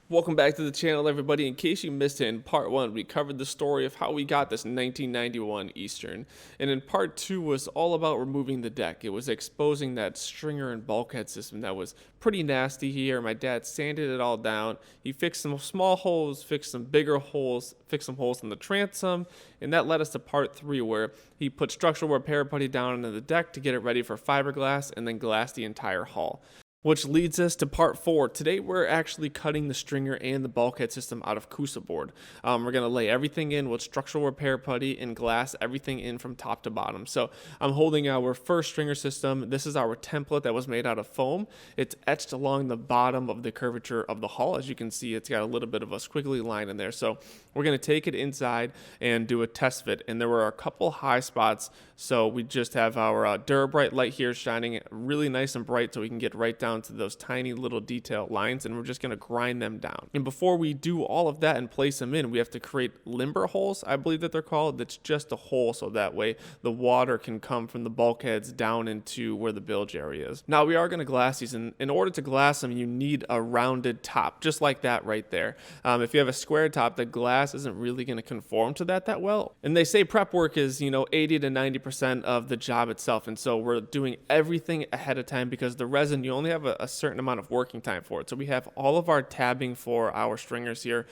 Welcome back to the channel, everybody. In case you missed it, in part 1 we covered the story of how we got this 1991 Eastern, and in part 2 was all about removing the deck. It was exposing that stringer and bulkhead system that was pretty nasty here. My dad sanded it all down. He fixed some small holes, fixed some bigger holes, fixed some holes in the transom, and that led us to part 3 where he put structural repair putty down into the deck to get it ready for fiberglass and then glass the entire hull. Which leads us to part 4. Today we're actually cutting the stringer and the bulkhead system out of Kusa board. We're going to lay everything in with structural repair putty and glass everything in from top to bottom. So I'm holding our first stringer system. This is our template that was made out of foam. It's etched along the bottom of the curvature of the hull. As you can see, it's got a little bit of a squiggly line in there. So we're going to take it inside and do a test fit. And there were a couple high spots. So we just have our Durabright light here shining really nice and bright so we can get right down to those tiny little detail lines, and we're just going to grind them down. And before we do all of that and place them in, we have to create limber holes, I believe that they're called. That's just a hole so that way the water can come from the bulkheads down into where the bilge area is. Now we are going to glass these, and in order to glass them you need a rounded top, just like that right there. If you have a square top, the glass isn't really going to conform to that well. And they say prep work is 80 to 90% of the job itself, and so we're doing everything ahead of time because the resin, you only have a certain amount of working time for it. So we have all of our tabbing for our stringers here.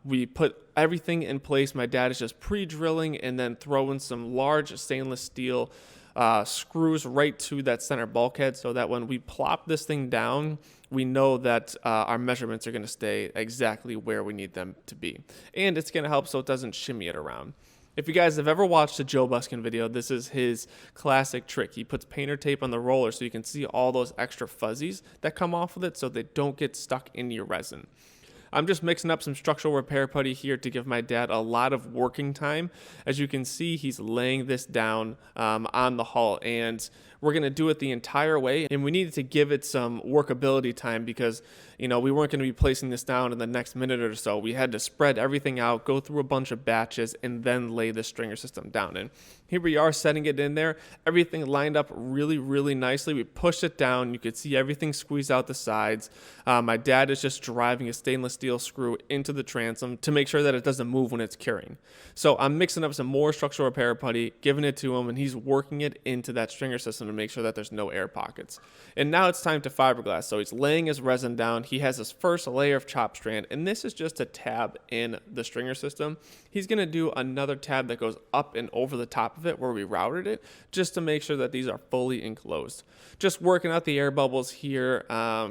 We put everything in place. My dad is just pre-drilling and then throwing some large stainless steel screws right to that center bulkhead so that when we plop this thing down, we know that our measurements are going to stay exactly where we need them to be. And it's going to help so it doesn't shimmy it around. If you guys have ever watched a Joe Buskin video, this is his classic trick. He puts painter tape on the roller so you can see all those extra fuzzies that come off with it so they don't get stuck in your resin. I'm just mixing up some structural repair putty here to give my dad a lot of working time. As you can see, he's laying this down on the hull, and we're going to do it the entire way, and we needed to give it some workability time because we weren't going to be placing this down in the next minute or so. We had to spread everything out, go through a bunch of batches, and then lay the stringer system down. And here we are setting it in there. Everything lined up really, really nicely. We pushed it down. You could see everything squeeze out the sides. My dad is just driving a stainless steel screw into the transom to make sure that it doesn't move when it's curing. So I'm mixing up some more structural repair putty, giving it to him, and he's working it into that stringer system to make sure that there's no air pockets. And now it's time to fiberglass. So he's laying his resin down. He has his first layer of chop strand, and this is just a tab in the stringer system. He's going to do another tab that goes up and over the top of it where we routed it, just to make sure that these are fully enclosed. Just working out the air bubbles here.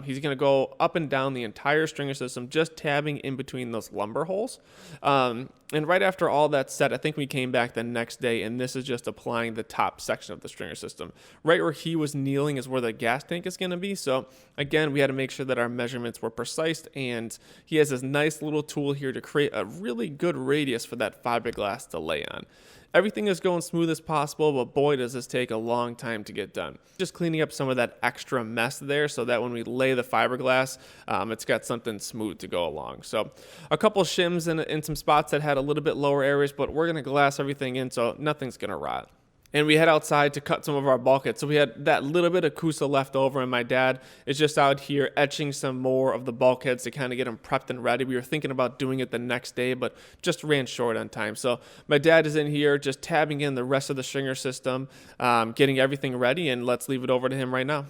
He's going to go up and down the entire stringer system, just tabbing in between those lumber holes. And right after all that's set, I think we came back the next day, and this is just applying the top section of the stringer system. Right where he was kneeling is where the gas tank is going to be. So again, we had to make sure that our measurements were precise, and he has this nice little tool here to create a really good radius for that fiberglass to lay on. Everything is going smooth as possible, but boy, does this take a long time to get done. Just cleaning up some of that extra mess there so that when we lay the fiberglass, it's got something smooth to go along. So a couple shims in some spots that had a little bit lower areas, but we're going to glass everything in so nothing's going to rot. And we head outside to cut some of our bulkheads. So we had that little bit of Kusa left over, and my dad is just out here etching some more of the bulkheads to kind of get them prepped and ready. We were thinking about doing it the next day, but just ran short on time. So my dad is in here just tabbing in the rest of the stringer system, getting everything ready, and let's leave it over to him right now.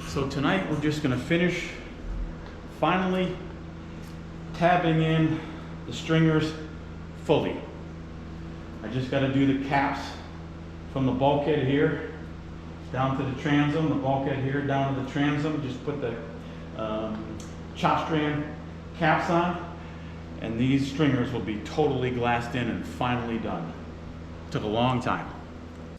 So tonight we're just going to finish finally tabbing in the stringers fully. I just got to do the caps from the bulkhead here down to the transom, the bulkhead here down to the transom. Just put the chop strand caps on, and these stringers will be totally glassed in and finally done. Took a long time.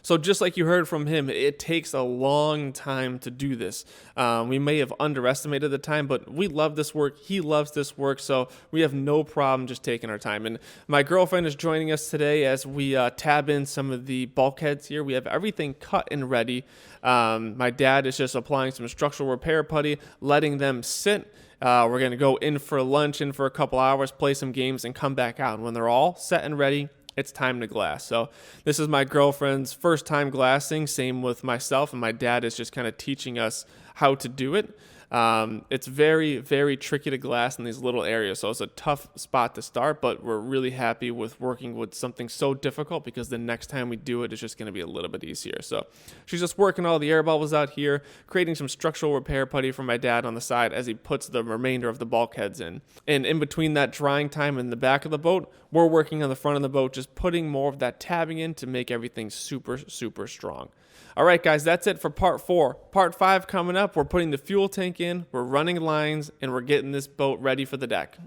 So just like you heard from him, it takes a long time to do this. We may have underestimated the time, but we love this work. He loves this work, so we have no problem just taking our time. And my girlfriend is joining us today as we tab in some of the bulkheads here. We have everything cut and ready. My dad is just applying some structural repair putty, letting them sit. We're going to go in for lunch, in for a couple hours, play some games, and come back out. And when they're all set and ready, it's time to glass. So this is my girlfriend's first time glassing, same with myself, and my dad is just kind of teaching us how to do it. It's very, very tricky to glass in these little areas, so it's a tough spot to start, but we're really happy with working with something so difficult because the next time we do it, it's just going to be a little bit easier. So she's just working all the air bubbles out here, creating some structural repair putty for my dad on the side as he puts the remainder of the bulkheads in. And in between that drying time in the back of the boat, we're working on the front of the boat, just putting more of that tabbing in to make everything super, super strong. All right, guys, that's it for part 4. Part 5 coming up. We're putting the fuel tank in, we're running lines, and we're getting this boat ready for the deck.